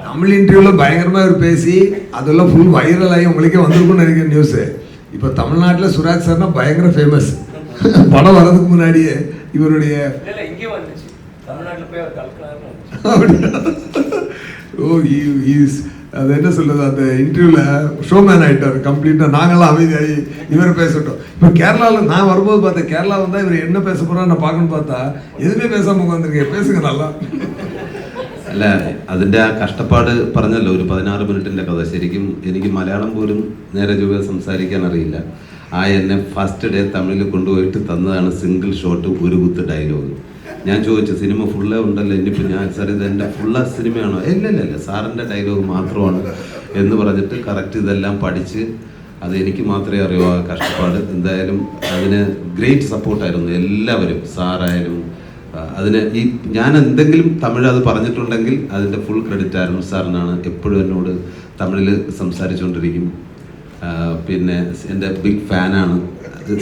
தமிழ் இன்டர்வியூல பயங்கரமா இவர் பேசி அதெல்லாம் ஃபுல் வைரல் ஆகி உங்களுக்கே வந்திருக்கும்னு நினைக்கிற நியூஸ். இப்போ தமிழ்நாட்டில் சுராஜ் சார்னா பயங்கர ஃபேமஸ். படம் வர்றதுக்கு முன்னாடியே இவருடைய அது என்ன சொல்றது, அந்த இன்டர்வியூல ஷோமேன் ஆயிட்டார் கம்ப்ளீட்டா. நாங்கெல்லாம் அமைதியாகி இவர் பேசட்டும். இப்போ கேரளாவில் நான் வரும்போது பார்த்தேன், கேரளா வந்தா இவர் என்ன பேச போறா நான் பார்க்கணும்னு பார்த்தா எதுவுமே பேசாம உட்காந்துருக்கேன். பேசுங்க நல்லா. അല്ല, അതിൻ്റെ ആ കഷ്ടപ്പാട് പറഞ്ഞല്ലോ, ഒരു 16 മിനിറ്റിൻ്റെ കഥ. ശരിക്കും എനിക്ക് മലയാളം പോലും നേരെ ചൊവ്വേ സംസാരിക്കാൻ അറിയില്ല. എന്നെ ഫസ്റ്റ് ഡേ തമിഴിൽ കൊണ്ടുപോയിട്ട് തന്നതാണ് സിംഗിൾ ഷോട്ട് ഒരു കുത്ത് ഡയലോഗ്. ഞാൻ ചോദിച്ചു, സിനിമ ഫുള്ളേ ഉണ്ടല്ലോ, ഇനിയിപ്പോൾ ഞാൻ സാർ ഇത് എൻ്റെ ഫുള്ള സിനിമയാണോ? ഇല്ല സാറിൻ്റെ ഡയലോഗ് മാത്രമാണ് എന്ന് പറഞ്ഞിട്ട് കറക്റ്റ് ഇതെല്ലാം പഠിച്ച് അത് എനിക്ക് മാത്രമേ അറിയൂ ആ കഷ്ടപ്പാട്. എന്തായാലും അതിന് ഗ്രേറ്റ് സപ്പോർട്ടായിരുന്നു എല്ലാവരും, സാറായാലും. അതിന് ഞാൻ എന്തെങ്കിലും തമിഴ് അത് പറഞ്ഞിട്ടുണ്ടെങ്കിൽ അതിൻ്റെ ഫുൾ ക്രെഡിറ്റ് ആയിരുന്നു സാറിനാണ്. എപ്പോഴും എന്നോട് തമിഴിൽ സംസാരിച്ചുകൊണ്ടിരിക്കും. പിന്നെ എൻ്റെ ബിഗ് ഫാനാണ്.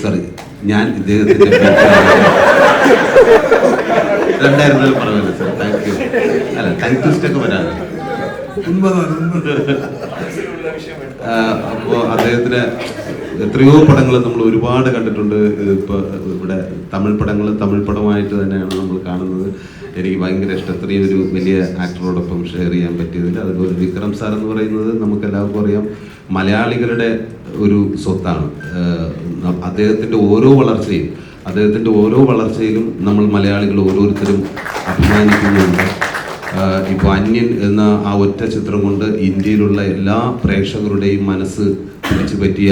സോറി, ഞാൻ ഇദ്ദേഹത്തിൻ്റെ രണ്ടായിരുന്നാലും പറഞ്ഞല്ലോ സാർ. Thank you. അല്ല, ടങ് ട്വിസ്റ്റൊക്കെ വരാണ്. അപ്പോൾ അദ്ദേഹത്തിന് എത്രയോ പടങ്ങൾ നമ്മൾ ഒരുപാട് കണ്ടിട്ടുണ്ട്. ഇപ്പോൾ ഇവിടെ തമിഴ് പടമായിട്ട് തന്നെയാണ് നമ്മൾ കാണുന്നത്. എനിക്ക് ഭയങ്കര ഇഷ്ടം ഇത്രയും ഒരു വലിയ ആക്ടറോടൊപ്പം ഷെയർ ചെയ്യാൻ പറ്റിയതിൽ. അതുപോലെ വിക്രം സാർ എന്ന് പറയുന്നത് നമുക്കെല്ലാവർക്കും അറിയാം, മലയാളികളുടെ ഒരു സ്വത്താണ്. അദ്ദേഹത്തിൻ്റെ ഓരോ വളർച്ചയിലും നമ്മൾ മലയാളികൾ ഓരോരുത്തരും അഭിമാനിക്കുന്നുണ്ട്. ഇപ്പോൾ അന്യൻ എന്ന ആ ഒറ്റ ചിത്രം കൊണ്ട് ഇന്ത്യയിലുള്ള എല്ലാ പ്രേക്ഷകരുടെയും മനസ്സ് പിടിച്ചു പറ്റിയ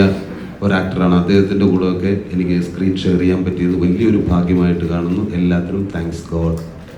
ഒരാക്ടറാണ്. അദ്ദേഹത്തിൻ്റെ കൂടെയൊക്കെ എനിക്ക് സ്ക്രീൻ ഷെയർ ചെയ്യാൻ പറ്റിയത് വലിയൊരു ഭാഗ്യമായിട്ട് കാണുന്നു. എല്ലാത്തിനും താങ്ക്സ് ഗോഡ്.